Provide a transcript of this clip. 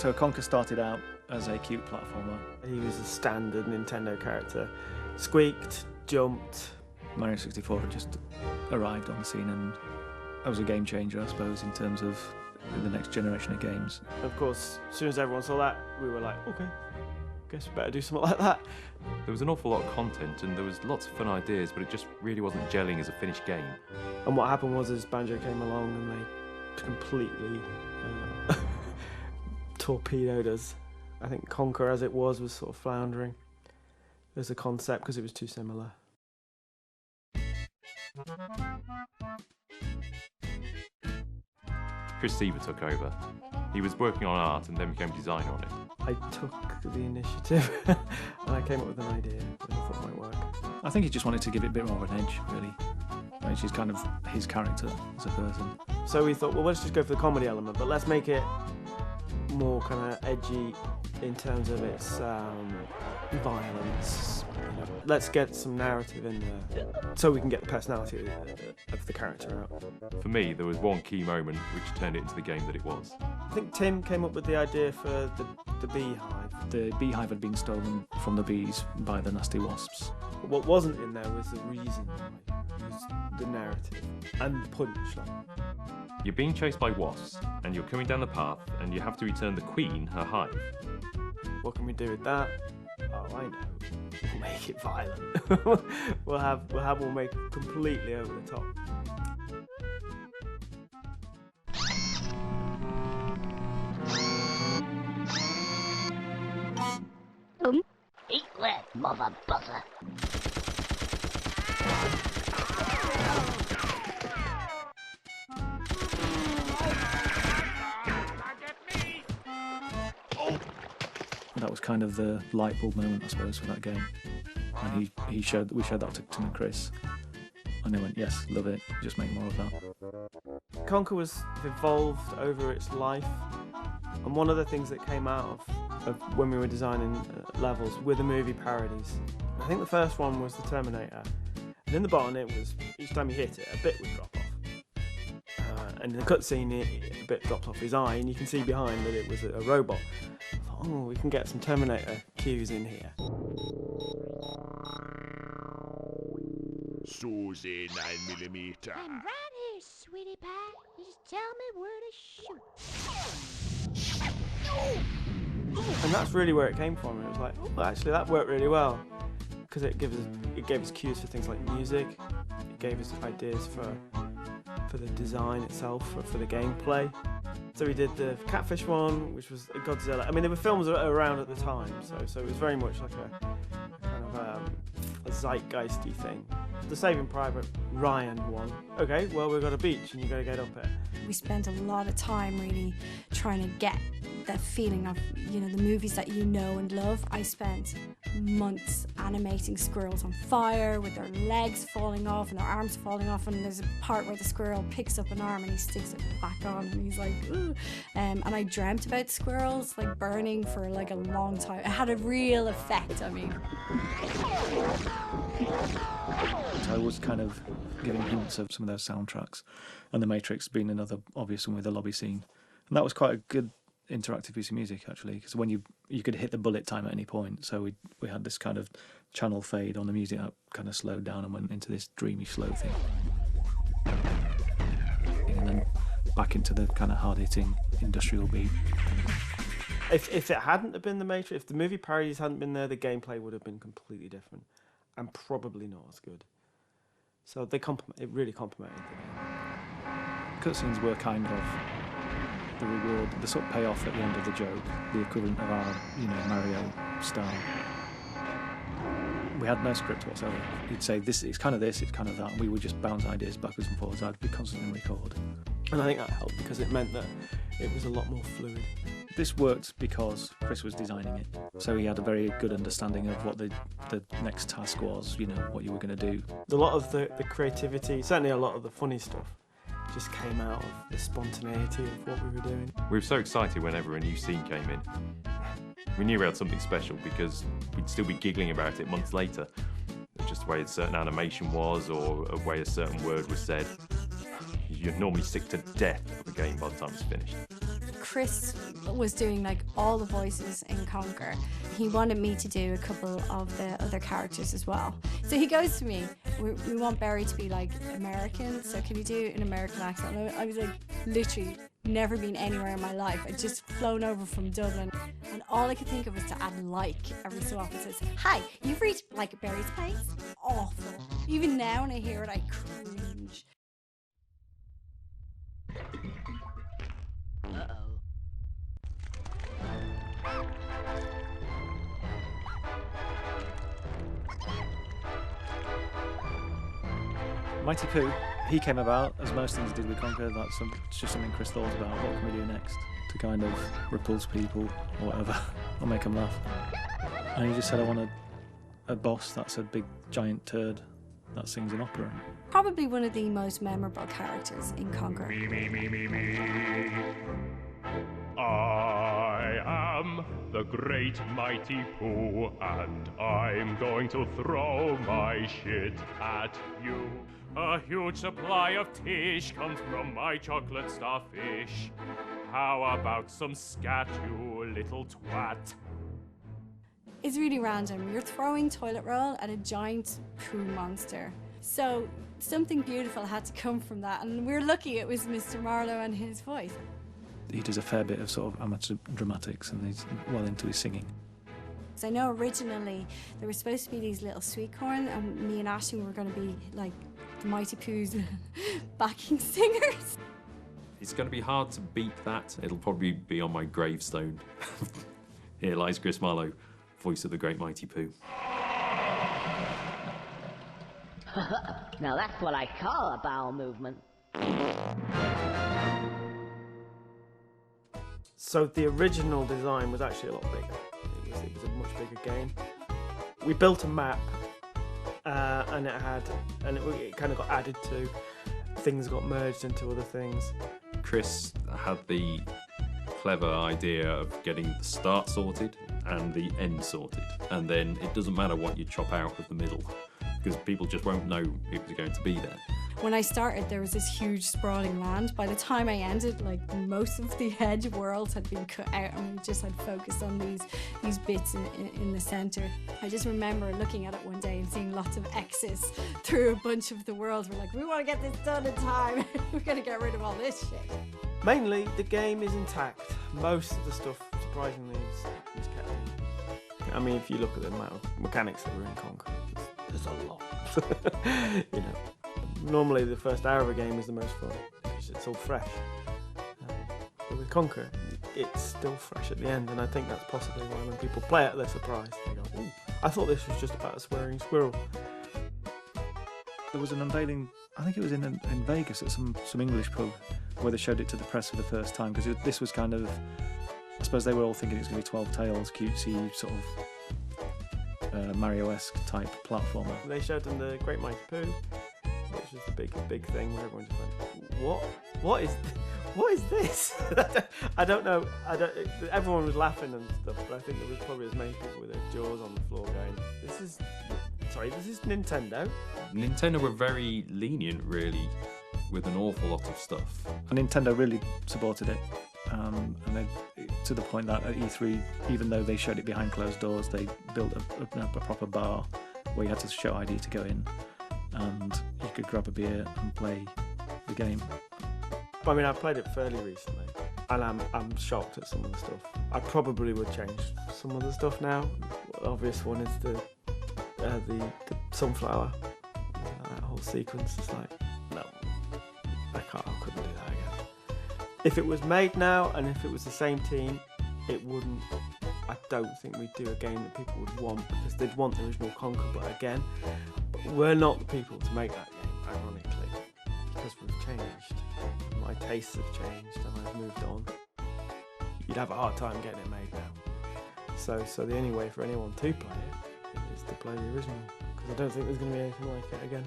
So Conker started out as a cute platformer. He was a standard Nintendo character. Squeaked, jumped. Mario 64 had just arrived on the scene, and that was a game changer, I suppose, in terms of the next generation of games. Of course, as soon as everyone saw that, we were like, okay, guess we better do something like that. There was an awful lot of content and there was lots of fun ideas, but it just really wasn't gelling as a finished game. And what happened was, as Banjo came along and they completely torpedoed us. I think Conker, as it was sort of floundering as a concept because it was too similar. Chris Seaver took over. He was working on art and then became designer on it. I took the initiative and I came up with an idea that I thought might work. I think he just wanted to give it a bit more of an edge, really, which is kind of his character as a person. So we thought, well, let's just go for the comedy element, but let's make it more kind of edgy in terms of its violence. You know, let's get some narrative in there so we can get the personality of the character out. For me, there was one key moment which turned it into the game that it was. I think Tim came up with the idea for the beehive. The beehive had been stolen from the bees by the nasty wasps. What wasn't in there was the reason why. It was the narrative and the punchline. You're being chased by wasps, and you're coming down the path, and you have to return the queen her hive. What can we do with that? Oh, I know. We'll make it violent. we'll make it completely over the top. Eat that, mother buzzer. That was kind of the light bulb moment, I suppose, for that game. And we showed that to Tim and Chris, and they went, yes, love it, just make more of that. Conker was evolved over its life, and one of the things that came out of when we were designing levels were the movie parodies. I think the first one was the Terminator, and in the bottom it was, each time you hit it, a bit would drop off. And in the cutscene, a bit dropped off his eye, and you can see behind that it was a robot. I thought, oh, we can get some Terminator cues in here. Susie 9mm. I'm right here, sweetie pie. You just tell me where to shoot. And that's really where it came from. It was like, oh, actually, that worked really well, because it gave us cues for things like music. It gave us ideas for the design itself, for the gameplay. So we did the Catfish one, which was Godzilla. I mean, there were films around at the time, so it was very much like a kind of a zeitgeisty thing. The Saving Private Ryan one. Okay, well, we've got a beach and you've got to get up it. We spent a lot of time really trying to get that feeling of, you know, the movies that you know and love. I spent months animating squirrels on fire with their legs falling off and their arms falling off, and there's a part where the squirrel picks up an arm and he sticks it back on and he's like, ooh. And I dreamt about squirrels like burning for like a long time. It had a real effect on me. So I was kind of giving hints of some of those soundtracks, and The Matrix being another obvious one with the lobby scene. And that was quite a good interactive piece of music, actually, because when you could hit the bullet time at any point, so we had this kind of channel fade on the music that kind of slowed down and went into this dreamy slow thing, and then back into the kind of hard-hitting industrial beat. If it hadn't have been The Matrix, if the movie parodies hadn't been there, the gameplay would have been completely different and probably not as good. So it really complemented the game. Cutscenes were kind of the reward, the sort of payoff at the end of the joke, the equivalent of our, Mario style. We had no script whatsoever. You'd say, it's kind of this, it's kind of that, and we would just bounce ideas backwards and forwards. I'd be constantly record. And I think that helped because it meant that it was a lot more fluid. This worked because Chris was designing it, so he had a very good understanding of what the next task was, what you were going to do. A lot of the creativity, certainly a lot of the funny stuff, just came out of the spontaneity of what we were doing. We were so excited whenever a new scene came in. We knew we had something special because we'd still be giggling about it months later. Just the way a certain animation was, or a way a certain word was said. You'd normally sick to death of a game by the time it's finished. Chris was doing like all the voices in Conker. He wanted me to do a couple of the other characters as well. So he goes to me, we want Barry to be like American, so can you do an American accent? And I was like, literally never been anywhere in my life. I'd just flown over from Dublin, and all I could think of was to add like every so often. It says, hi, you've reached like Barry's place. Awful. Even now when I hear it, I cringe. Mighty Pooh, he came about, as most things did with Conker, it's just something Chris thought about, what can we do next to kind of repulse people or whatever, or make them laugh. And he just said, I want a boss that's a big giant turd that sings an opera. Probably one of the most memorable characters in Conker. I am the great mighty Pooh, and I'm going to throw my shit at you. A huge supply of tish comes from my chocolate starfish. How about some scat, you little twat? It's really random. You're throwing toilet roll at a giant poo monster. So something beautiful had to come from that, and we're lucky it was Mr. Marlowe and his voice. He does a fair bit of sort of amateur dramatics, and he's well into his singing. So I know originally there were supposed to be these little sweet corn, and me and Ashton were going to be like the Mighty Pooh's backing singers. It's going to be hard to beat that. It'll probably be on my gravestone. Here lies Chris Marlowe, voice of the great mighty Pooh. Now that's what I call a bowel movement. So the original design was actually a lot bigger. It was a much bigger game. We built a map, and it kind of got added to. Things got merged into other things. Chris had the clever idea of getting the start sorted and the end sorted, and then it doesn't matter what you chop out of the middle, because people just won't know it was going to be there. When I started, there was this huge sprawling land. By the time I ended, like most of the edge worlds had been cut out, and we just had focused on these bits in the centre. I just remember looking at it one day and seeing lots of X's through a bunch of the worlds. We're like, we want to get this done in time. We're going to get rid of all this shit. Mainly, the game is intact. Most of the stuff, surprisingly, is kept in. I mean, if you look at the amount of mechanics that were in Conker, there's a lot. You know. Normally the first hour of a game is the most fun because it's all fresh. But with Conker, it's still fresh at the end, and I think that's possibly why when people play it, they're surprised. They go, "Ooh, I thought this was just about a swearing squirrel." There was an unveiling, I think it was in Vegas at some English pub, where they showed it to the press for the first time, because this was kind of, I suppose they were all thinking it was going to be 12 Tales, cutesy, sort of Mario-esque type platformer. They showed them the Great Mighty Pooh, which was the big thing where everyone just went, what is this? I don't know. Everyone was laughing and stuff, but I think there was probably as many people with their jaws on the floor going, this is Nintendo. Nintendo were very lenient, really, with an awful lot of stuff. And Nintendo really supported it, and to the point that at E3, even though they showed it behind closed doors, they built a proper bar where you had to show ID to go in, and you could grab a beer and play the game. I mean, I played it fairly recently, and I'm shocked at some of the stuff. I probably would change some of the stuff now. The obvious one is the sunflower. That whole sequence is like, no, I couldn't do that again. If it was made now, and if it was the same team, it wouldn't. I don't think we'd do a game that people would want, because they'd want the original Conker, but again, we're not the people to make that game, ironically, because we've changed. My tastes have changed and I've moved on. You'd have a hard time getting it made now. So the only way for anyone to play it is to play the original, because I don't think there's going to be anything like it again.